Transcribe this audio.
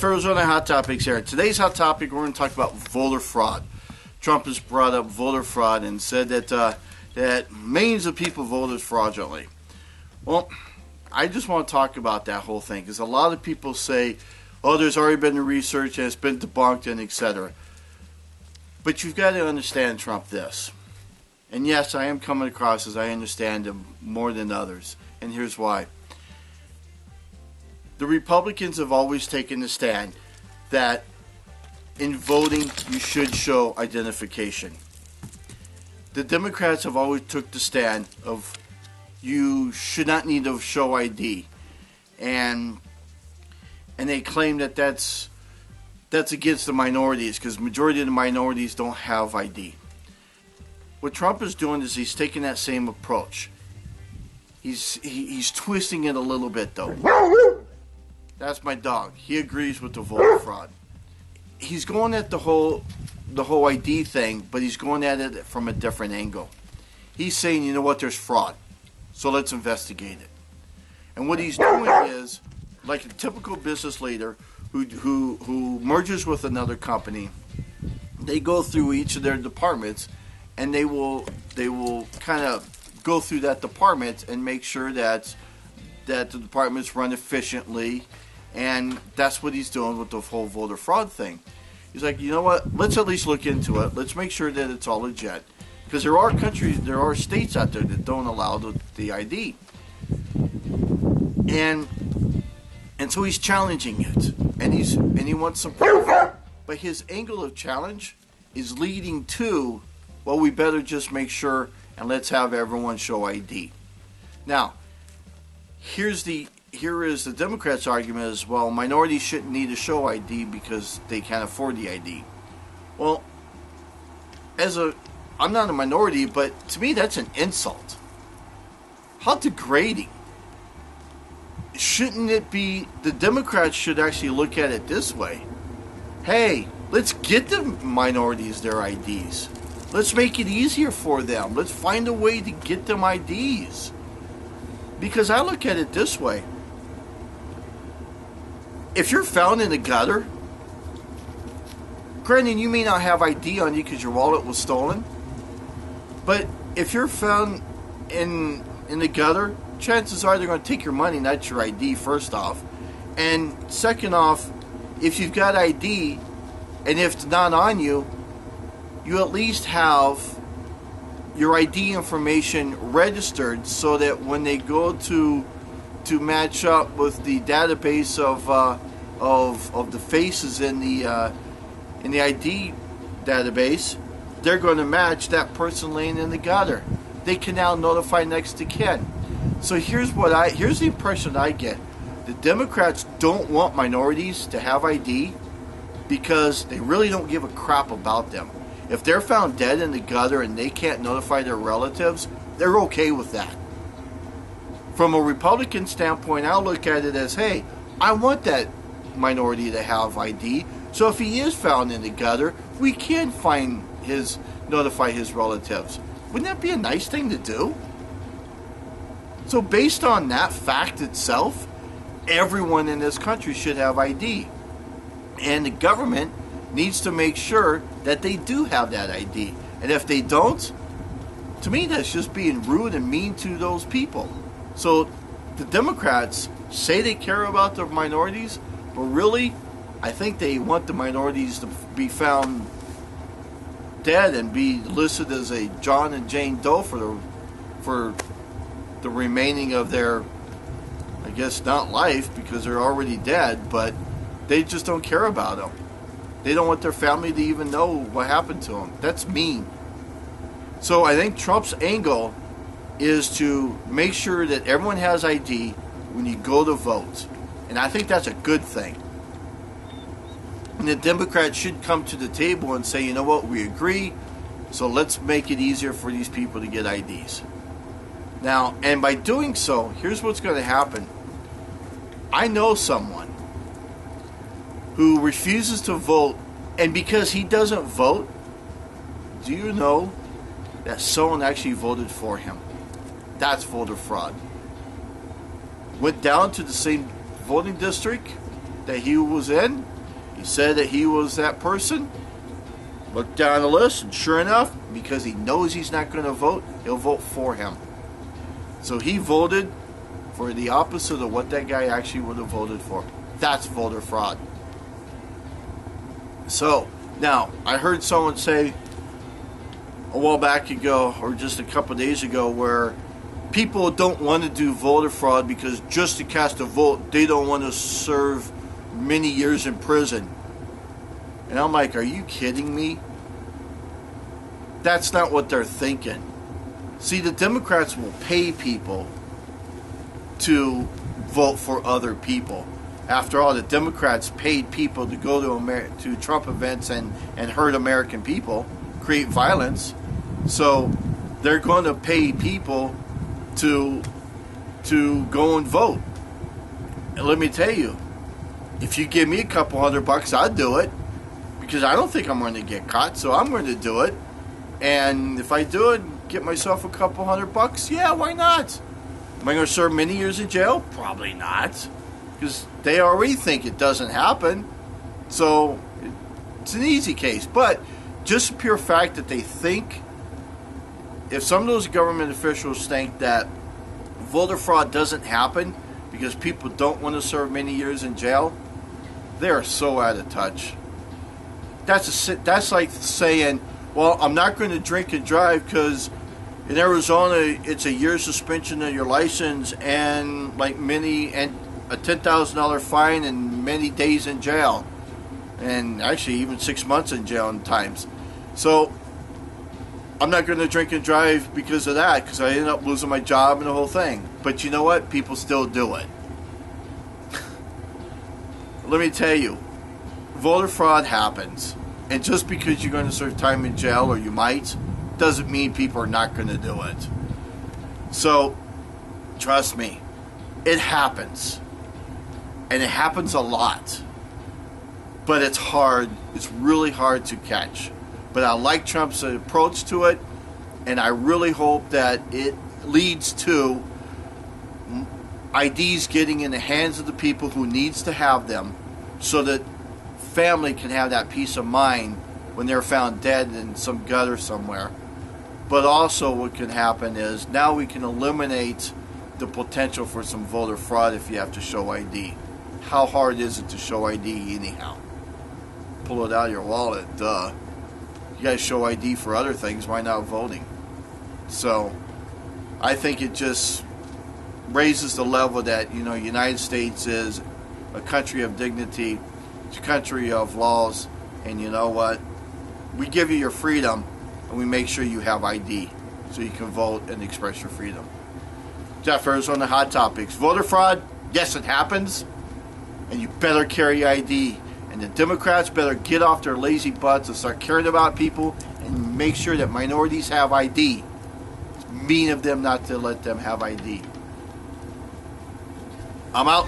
Arizona Hot Topics here. Today's hot topic, we're going to talk about voter fraud. Trump has brought up voter fraud and said that millions of people voted fraudulently. Well, I just want to talk about that whole thing because a lot of people say, oh, there's already been research and it's been debunked and etc. But you've got to understand, Trump, this. And yes, I am coming across as I understand him more than others. And here's why. The Republicans have always taken the stand that in voting you should show identification. The Democrats have always took the stand of you should not need to show ID. And they claim that that's against the minorities because the majority of the minorities don't have ID. What Trump is doing is he's taking that same approach. He's twisting it a little bit though. That's my dog. He agrees with the voter fraud. He's going at the whole ID thing, but he's going at it from a different angle. He's saying, you know what, there's fraud, so let's investigate it. And what he's doing is, like a typical business leader who merges with another company, they go through each of their departments, and they will kind of go through that department and make sure that the departments run efficiently. And that's what he's doing with the whole voter fraud thing. He's like, you know what, let's at least look into it. Let's make sure that it's all legit. Because there are states out there that don't allow the ID. And so he's challenging it. And he wants some proof. But his angle of challenge is leading to, well, we better just make sure and let's have everyone show ID. Now, here is the Democrats' argument is, well, minorities shouldn't need to show ID because they can't afford the ID. Well, I'm not a minority, but to me that's an insult. How degrading. Shouldn't it be, the Democrats should actually look at it this way. Hey, let's get the minorities their IDs. Let's make it easier for them. Let's find a way to get them IDs. Because I look at it this way. If you're found in the gutter, granted you may not have ID on you because your wallet was stolen, but if you're found in the gutter, chances are they're going to take your money, not your ID, first off. And second off, if you've got ID, and if it's not on you, you at least have your ID information registered so that when they go to match up with the database of the faces in the ID database, they're going to match that person laying in the gutter. They can now notify next to kin. So here's the impression I get. The Democrats don't want minorities to have ID because they really don't give a crap about them. If they're found dead in the gutter and they can't notify their relatives, they're okay with that. From a Republican standpoint, I'll look at it as, hey, I want that minority to have ID, so if he is found in the gutter, we can notify his relatives. Wouldn't that be a nice thing to do? So based on that fact itself, everyone in this country should have ID. And the government needs to make sure that they do have that ID. And if they don't, to me that's just being rude and mean to those people. So the Democrats say they care about the minorities, but really, I think they want the minorities to be found dead and be listed as a John and Jane Doe for the remaining of their, I guess not life because they're already dead, but they just don't care about them. They don't want their family to even know what happened to them. That's mean. So I think Trump's angle is to make sure that everyone has ID when you go to vote. And I think that's a good thing. And the Democrats should come to the table and say, you know what, we agree, so let's make it easier for these people to get IDs. Now, and by doing so, here's what's going to happen. I know someone who refuses to vote, and because he doesn't vote, do you know that someone actually voted for him? That's voter fraud. Went down to the same voting district that he was in, He said that he was that person. Looked down the list, and sure enough, because he knows he's not going to vote, he'll vote for him. So he voted for the opposite of what that guy actually would have voted for. That's voter fraud. So, now, I heard someone say a while back ago, or just a couple days ago, where people don't want to do voter fraud because just to cast a vote, they don't want to serve many years in prison. And I'm like, are you kidding me? That's not what they're thinking. See, the Democrats will pay people to vote for other people. After all, the Democrats paid people to go to Trump events and hurt American people, create violence. So they're going to pay people to go and vote. And let me tell you, if you give me a couple $100, I'd do it. Because I don't think I'm going to get caught, so I'm going to do it. And if I do it, get myself a couple $100, yeah, why not? Am I going to serve many years in jail? Probably not. Because they already think it doesn't happen. So it's an easy case. But just the pure fact that they think, if some of those government officials think that voter fraud doesn't happen because people don't want to serve many years in jail, they are so out of touch. That's like saying, well, I'm not going to drink and drive because in Arizona it's a year suspension of your license and a $10,000 fine and many days in jail, and actually even 6 months in jail in times. So I'm not going to drink and drive because of that, because I ended up losing my job and the whole thing. But you know what? People still do it. Let me tell you, voter fraud happens. And just because you're going to serve time in jail, or you might, doesn't mean people are not going to do it. So, trust me, it happens. And it happens a lot. But it's hard. It's really hard to catch. But I like Trump's approach to it, and I really hope that it leads to IDs getting in the hands of the people who needs to have them, so that family can have that peace of mind when they're found dead in some gutter somewhere. But also what can happen is now we can eliminate the potential for some voter fraud if you have to show ID. How hard is it to show ID anyhow? Pull it out of your wallet, duh. You guys show ID for other things, why not voting? So I think it just raises the level that, United States is a country of dignity. It's a country of laws, and you know what? We give you your freedom, and we make sure you have ID so you can vote and express your freedom. Jeff Arizona Hot Topics. Voter fraud, yes, it happens, and you better carry ID. And the Democrats better get off their lazy butts and start caring about people and make sure that minorities have ID. It's mean of them not to let them have ID. I'm out.